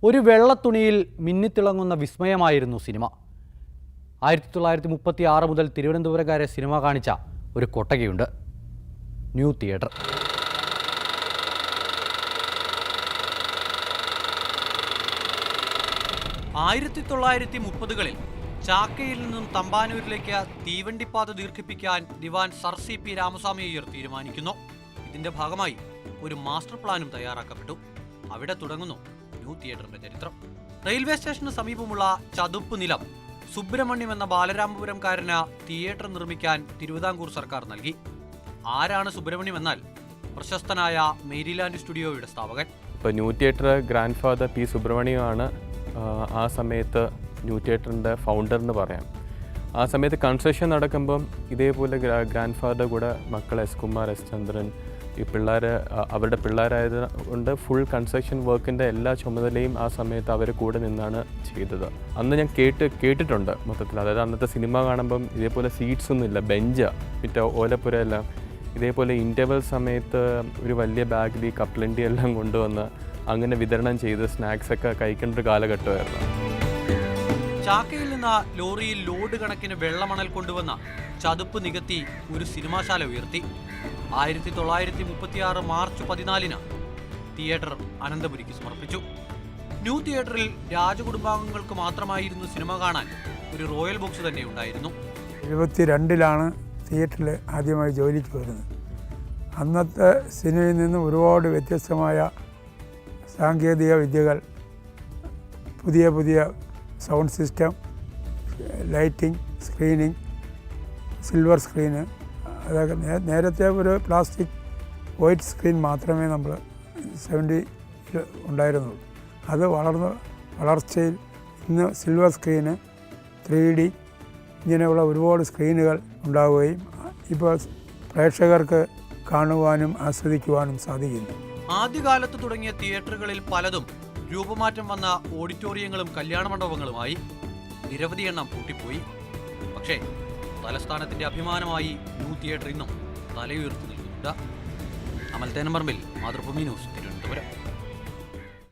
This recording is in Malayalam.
ഒരു വെള്ളത്തുണിയിൽ മിന്നിത്തിളങ്ങുന്ന വിസ്മയമായിരുന്നു സിനിമ. 1936 മുതൽ തിരുവനന്തപുരക്കാരെ സിനിമ കാണിച്ച ഒരു കൊട്ടകയുണ്ട്, ന്യൂ തിയേറ്റർ. ചാക്കയിൽ നിന്നും തമ്പാനൂരിലേക്ക് തീവണ്ടിപ്പാത ദീർഘിപ്പിക്കാൻ ദിവാൻ സർ CP രാമസ്വാമി അയ്യർ തീരുമാനിക്കുന്നു. ഇതിന്റെ ഭാഗമായി ഒരു മാസ്റ്റർ പ്ലാനും തയ്യാറാക്കപ്പെട്ടു. അവിടെ തുടങ്ങുന്നു ന്യൂ തിയേറ്ററിന്റെ ചരിത്രം. റെയിൽവേ സ്റ്റേഷന് സമീപമുള്ള ചതുപ്പ് നിലം സുബ്രഹ്മണ്യം എന്ന ബാലരാമപുരംകാരന് തിയേറ്റർ നിർമ്മിക്കാൻ തിരുവിതാംകൂർ സർക്കാർ നൽകി. ആരാണ് സുബ്രഹ്മണ്യം എന്നാൽ പ്രശസ്തനായ മേരിലാൻഡ് സ്റ്റുഡിയോയുടെ സ്ഥാപകൻ. ഇപ്പോൾ new theatre grand father P. സുബ്രഹ്മണ്യമാണ് ആ സമയത്ത് ന്യൂ തിയേറ്ററിൻ്റെ ഫൗണ്ടർ എന്ന് പറയാം. ആ സമയത്ത് കൺസ്ട്രക്ഷൻ നടക്കുമ്പം ഇതേപോലെ ഗ്രാൻഡ് ഫാദർ കൂടെ മക്കൾ S. കുമാർ, S. ചന്ദ്രൻ, ഈ പിള്ളേർ അവരുടെ പിള്ളേരായത് കൊണ്ട് ഫുൾ കൺസ്ട്രക്ഷൻ വർക്കിൻ്റെ എല്ലാ ചുമതലയും ആ സമയത്ത് അവർ കൂടെ നിന്നാണ് ചെയ്തത്. അന്ന് ഞാൻ കേട്ടിട്ടുണ്ട് മൊത്തത്തിൽ. അതായത് അന്നത്തെ സിനിമ കാണുമ്പം ഇതേപോലെ സീറ്റ്സ് ഒന്നുമില്ല, ബെഞ്ച് മറ്റേ ഓലപ്പുര എല്ലാം. ഇതേപോലെ ഇൻ്റർവെൽ സമയത്ത് ഒരു വലിയ ബാഗിൽ ഈ കപ്പലണ്ടി എല്ലാം കൊണ്ടുവന്ന് അങ്ങനെ വിതരണം ചെയ്ത് സ്നാക്സൊക്കെ കഴിക്കേണ്ട ഒരു കാലഘട്ടമായിരുന്നു. ചാക്കയിൽ നിന്ന് ലോറിയിൽ ലോഡ് കണക്കിന് വെള്ളമണൽ കൊണ്ടുവന്ന ചതുപ്പ് നികത്തി ഒരു സിനിമാശാല ഉയർത്തി. 1936 മാർച്ച് 14 തിയേറ്റർ അനന്തപുരിക്ക് സമർപ്പിച്ചു. ന്യൂ തിയേറ്ററിൽ രാജകുടുംബാംഗങ്ങൾക്ക് മാത്രമായിരുന്നു സിനിമ കാണാൻ ഒരു റോയൽ ബോക്സ് തന്നെ ഉണ്ടായിരുന്നു. 72 തിയേറ്ററിൽ ആദ്യമായി ജോലിക്ക് വരുന്നത്. അന്നത്തെ സിനിമയിൽ നിന്ന് ഒരുപാട് വ്യത്യസ്തമായ സാങ്കേതിക വിദ്യകൾ, പുതിയ sound system, lighting, screening, silver screen, അതൊക്കെ നേരത്തെ ഒരു പ്ലാസ്റ്റിക് വൈറ്റ് സ്ക്രീൻ മാത്രമേ നമ്മൾ 70 ഉണ്ടായിരുന്നുള്ളൂ. അത് വളർച്ചയിൽ ഇന്ന് സിൽവർ സ്ക്രീന്, 3D ഇങ്ങനെയുള്ള ഒരുപാട് സ്ക്രീനുകൾ ഉണ്ടാവുകയും ഇപ്പോൾ പ്രേക്ഷകർക്ക് കാണുവാനും ആസ്വദിക്കുവാനും സാധിക്കുന്നു. ആദ്യകാലത്ത് തുടങ്ങിയ തിയേറ്ററുകളിൽ പലതും രൂപമാറ്റം വന്ന ഓഡിറ്റോറിയങ്ങളും കല്യാണ മണ്ഡപങ്ങളുമായി നിരവധി എണ്ണം പൂട്ടിപ്പോയി. പക്ഷേ തലസ്ഥാനത്തിന്റെ അഭിമാനമായി ന്യൂ തിയേറ്റർ ഇന്നും തലയുയർത്തി നിൽക്കുന്നുണ്ട്. അമൽ തേനമ്പറമ്പിൽ, മാതൃഭൂമി ന്യൂസ്, തിരുവനന്തപുരം.